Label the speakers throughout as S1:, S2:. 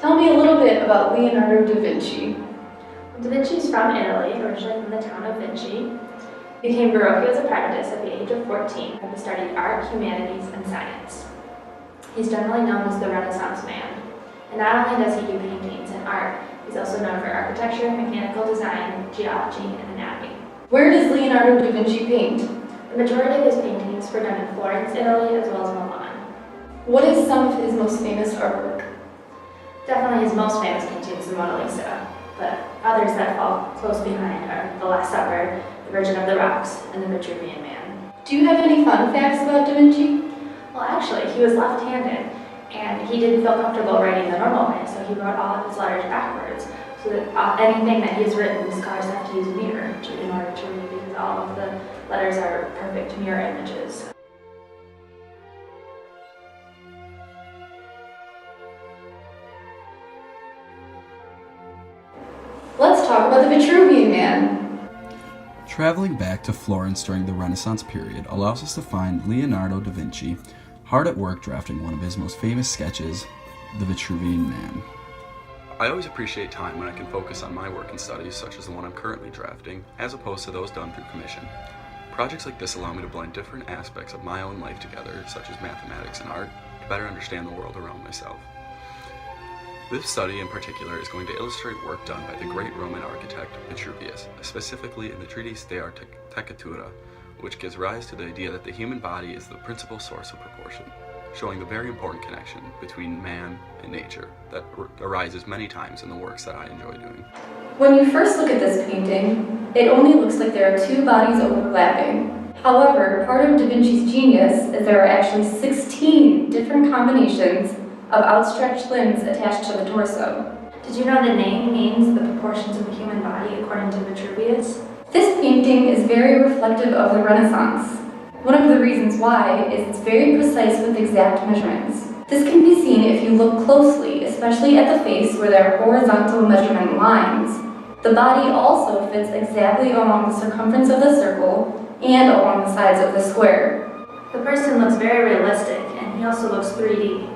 S1: Tell me a little bit about Leonardo da Vinci.
S2: Da Vinci is from Italy, originally from the town of Vinci. He became Verrocchio's apprentice at the age of 14 when he studied art, humanities, and science. He's generally known as the Renaissance man. And not only does he do paintings and art, he's also known for architecture, mechanical design, geology, and anatomy.
S1: Where does Leonardo da Vinci paint?
S2: The majority of his paintings were done in Florence, Italy, as well as Milan.
S1: What is some of his most famous artwork?
S2: Definitely his most famous painting is the Mona Lisa, but others that fall close behind are The Last Supper, The Virgin of the Rocks, and The Vitruvian Man.
S1: Do you have any fun facts about da Vinci?
S2: Well, actually, he was left-handed, and he didn't feel comfortable writing the normal way, so he wrote all of his letters backwards, so that anything that he's written, scholars have to use a mirror in order to read, because all of the letters are perfect mirror images.
S1: Let's talk about the Vitruvian Man.
S3: Traveling back to Florence during the Renaissance period allows us to find Leonardo da Vinci hard at work drafting one of his most famous sketches, the Vitruvian Man. I always appreciate time when I can focus on my work and studies, such as the one I'm currently drafting, as opposed to those done through commission. Projects like this allow me to blend different aspects of my own life together, such as mathematics and art, to better understand the world around myself. This study in particular is going to illustrate work done by the great Roman architect Vitruvius, specifically in the treatise De Architectura, which gives rise to the idea that the human body is the principal source of proportion, showing the very important connection between man and nature that arises many times in the works that I enjoy doing.
S1: When you first look at this painting, it only looks like there are two bodies overlapping. However, part of Da Vinci's genius is there are actually 16 different combinations of outstretched limbs attached to the torso.
S2: Did you know the name means the proportions of the human body according to Vitruvius?
S1: This painting is very reflective of the Renaissance. One of the reasons why is it's very precise with exact measurements. This can be seen if you look closely, especially at the face where there are horizontal measurement lines. The body also fits exactly along the circumference of the circle and along the sides of the square.
S2: The person looks very realistic, and he also looks 3D.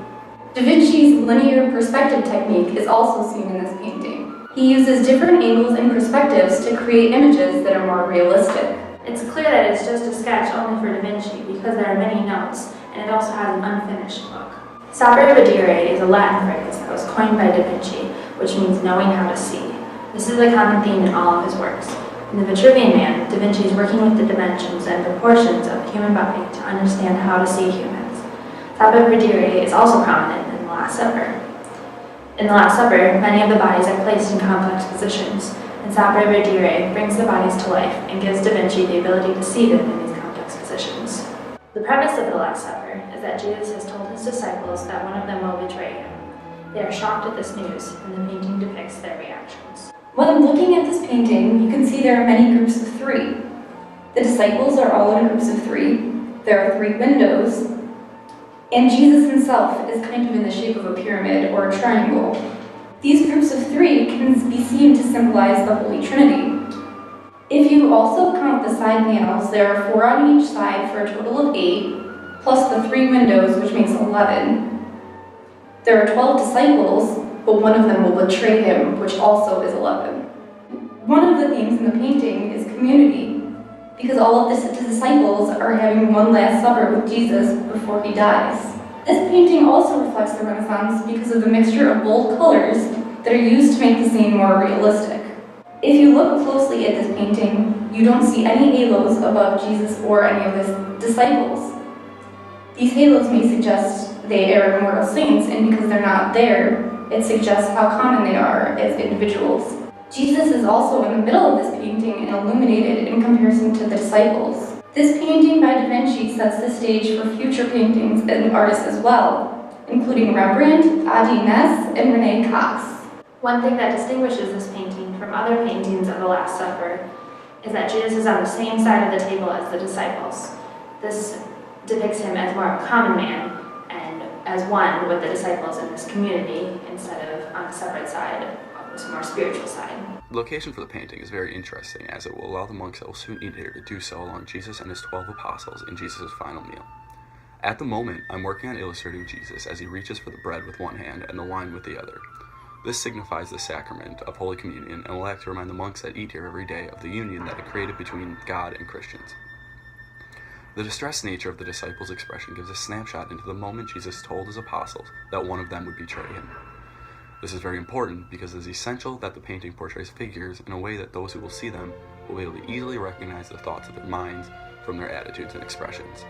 S1: Da Vinci's linear perspective technique is also seen in this painting. He uses different angles and perspectives to create images that are more realistic.
S2: It's clear that it's just a sketch only for Da Vinci because there are many notes, and it also has an unfinished look. Sapere Videre is a Latin phrase that was coined by Da Vinci, which means knowing how to see. This is a common theme in all of his works. In the Vitruvian Man, Da Vinci is working with the dimensions and proportions of the human body to understand how to see humans. Sapere Videre is also prominent in The Last Supper. In The Last Supper, many of the bodies are placed in complex positions, and Sapere Videre brings the bodies to life and gives Da Vinci the ability to see them in these complex positions. The premise of The Last Supper is that Jesus has told his disciples that one of them will betray him. They are shocked at this news, and the painting depicts their reactions.
S1: When looking at this painting, you can see there are many groups of three. The disciples are all in groups of three. There are three windows, and Jesus himself is kind of in the shape of a pyramid or a triangle. These groups of three can be seen to symbolize the Holy Trinity. If you also count the side panels, there are 4 on each side for a total of 8, plus the 3 windows, which makes 11. There are 12 disciples, but one of them will betray him, which also is 11. One of the themes in the painting is community, because all of the disciples are having one last supper with Jesus before he dies. This painting also reflects the Renaissance because of the mixture of bold colors that are used to make the scene more realistic. If you look closely at this painting, you don't see any halos above Jesus or any of his disciples. These halos may suggest they are immortal saints, and because they're not there, it suggests how common they are as individuals. Jesus is also in the middle of this painting and illuminated in comparison to the disciples. This painting by Da Vinci sets the stage for future paintings and artists as well, including Rembrandt, Adi Ness, and Rene Cox.
S2: One thing that distinguishes this painting from other paintings of the Last Supper is that Jesus is on the same side of the table as the disciples. This depicts him as more of a common man and as one with the disciples in this community instead of on a separate side of this more spiritual side.
S3: The location for the painting is very interesting, as it will allow the monks that will soon eat here to do so along Jesus and his 12 apostles in Jesus' final meal. At the moment, I'm working on illustrating Jesus as he reaches for the bread with one hand and the wine with the other. This signifies the sacrament of Holy Communion and will act to remind the monks that eat here every day of the union that it created between God and Christians. The distressed nature of the disciples' expression gives a snapshot into the moment Jesus told his apostles that one of them would betray him. This is very important because it is essential that the painting portrays figures in a way that those who will see them will be able to easily recognize the thoughts of their minds from their attitudes and expressions.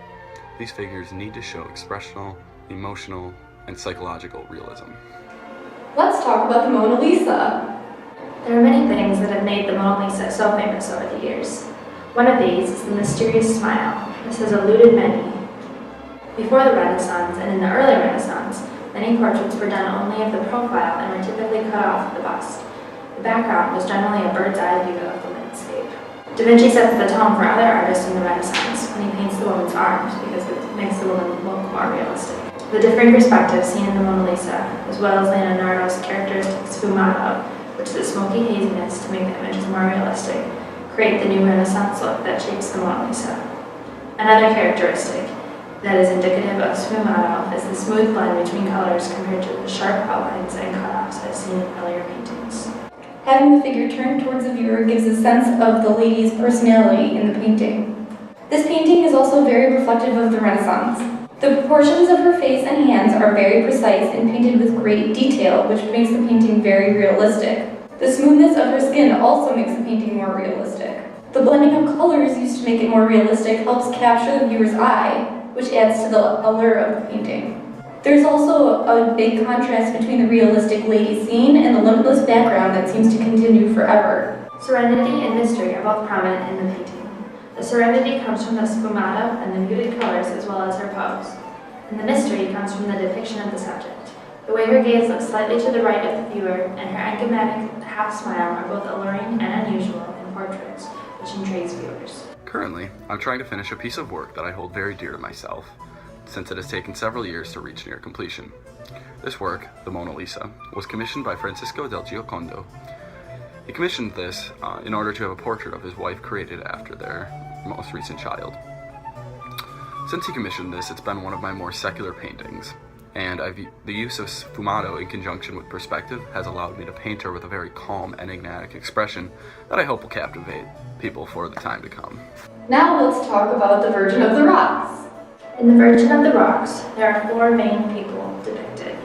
S3: These figures need to show expressional, emotional, and psychological realism.
S1: Let's talk about the Mona Lisa.
S2: There are many things that have made the Mona Lisa so famous over the years. One of these is the mysterious smile. This has eluded many. Before the Renaissance and in the early Renaissance, many portraits were done only of the profile and were typically cut off the bust. The background was generally a bird's eye view of the landscape. Da Vinci sets the tone for other artists in the Renaissance when he paints the woman's arms because it makes the woman look more realistic. The differing perspectives seen in the Mona Lisa, as well as Leonardo's characteristic sfumato, which is a smoky haziness to make the images more realistic, create the new Renaissance look that shapes the Mona Lisa. Another characteristic that is indicative of sfumato is the smooth blend between colors compared to the sharp outlines and cutoffs as seen in earlier paintings.
S1: Having the figure turned towards the viewer gives a sense of the lady's personality in the painting. This painting is also very reflective of the Renaissance. The proportions of her face and hands are very precise and painted with great detail, which makes the painting very realistic. The smoothness of her skin also makes the painting more realistic. The blending of colors used to make it more realistic helps capture the viewer's eye, which adds to the allure of the painting. There's also a big contrast between the realistic lady scene and the limitless background that seems to continue forever.
S2: Serenity and mystery are both prominent in the painting. The serenity comes from the sfumato and the muted colors as well as her pose. And the mystery comes from the depiction of the subject. The way her gaze looks slightly to the right of the viewer and her enigmatic half smile are both alluring and unusual in portraits, which intrigues viewers.
S3: Currently, I'm trying to finish a piece of work that I hold very dear to myself, since it has taken several years to reach near completion. This work, the Mona Lisa, was commissioned by Francisco del Giocondo. He commissioned this in order to have a portrait of his wife created after their most recent child. Since he commissioned this, it's been one of my more secular paintings, and the use of sfumato in conjunction with perspective has allowed me to paint her with a very calm, enigmatic expression that I hope will captivate people for the time to come.
S1: Now let's talk about the Virgin of the Rocks.
S2: In the Virgin of the Rocks, there are four main people depicted.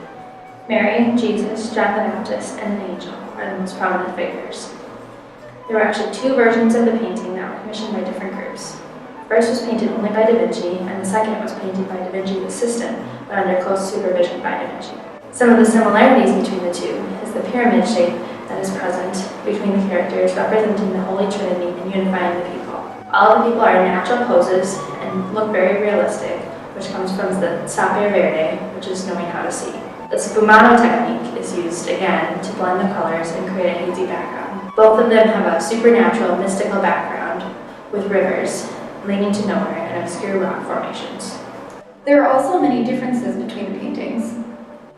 S2: Mary, Jesus, John the Baptist, and an angel are the most prominent figures. There were actually two versions of the painting that were commissioned by different groups. The first was painted only by Da Vinci, and the second was painted by Da Vinci's assistant, but under close supervision by Da Vinci. Some of the similarities between the two is the pyramid shape that is present between the characters, representing the Holy Trinity and unifying the people. All of the people are in natural poses and look very realistic, which comes from the sapere verde, which is knowing how to see. The sfumato technique is used again to blend the colors and create a hazy background. Both of them have a supernatural, mystical background with rivers leading to nowhere and obscure rock formations.
S1: There are also many differences between the paintings.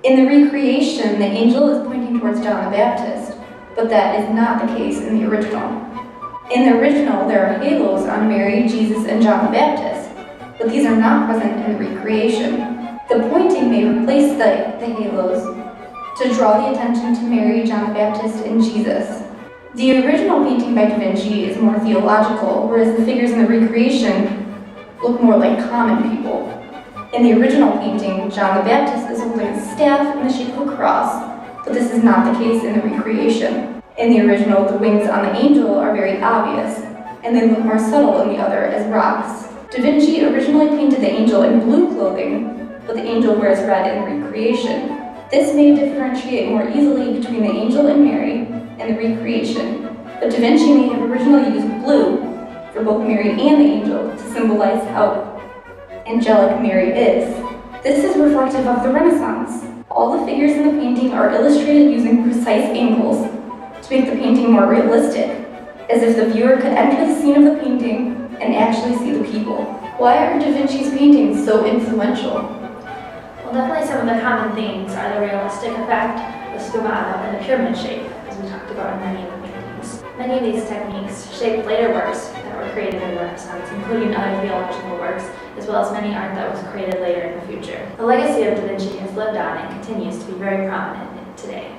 S1: In the recreation, the angel is pointing towards John the Baptist, but that is not the case in the original. In the original, there are halos on Mary, Jesus, and John the Baptist, but these are not present in the recreation. The pointing may replace the halos to draw the attention to Mary, John the Baptist, and Jesus. The original painting by Da Vinci is more theological, whereas the figures in the recreation look more like common people. In the original painting, John the Baptist is holding a staff in the shape of a cross, but this is not the case in the recreation. In the original, the wings on the angel are very obvious, and they look more subtle in the other as rocks. Da Vinci originally painted the angel in blue clothing, but the angel wears red in the recreation. This may differentiate more easily between the angel and Mary and the recreation, but Da Vinci may have originally used blue for both Mary and the angel to symbolize how angelic Mary is. This is reflective of the Renaissance. All the figures in the painting are illustrated using precise angles to make the painting more realistic, as if the viewer could enter the scene of the painting and actually see the people. Why are Da Vinci's paintings so influential?
S2: Well, definitely some of the common themes are the realistic effect, the sfumato, and the pyramid shape, as we talked about in many of the paintings. Many of these techniques shaped later works that were created in the Renaissance, including other theological works, as well as many art that was created later in the future. The legacy of Da Vinci has lived on and continues to be very prominent today.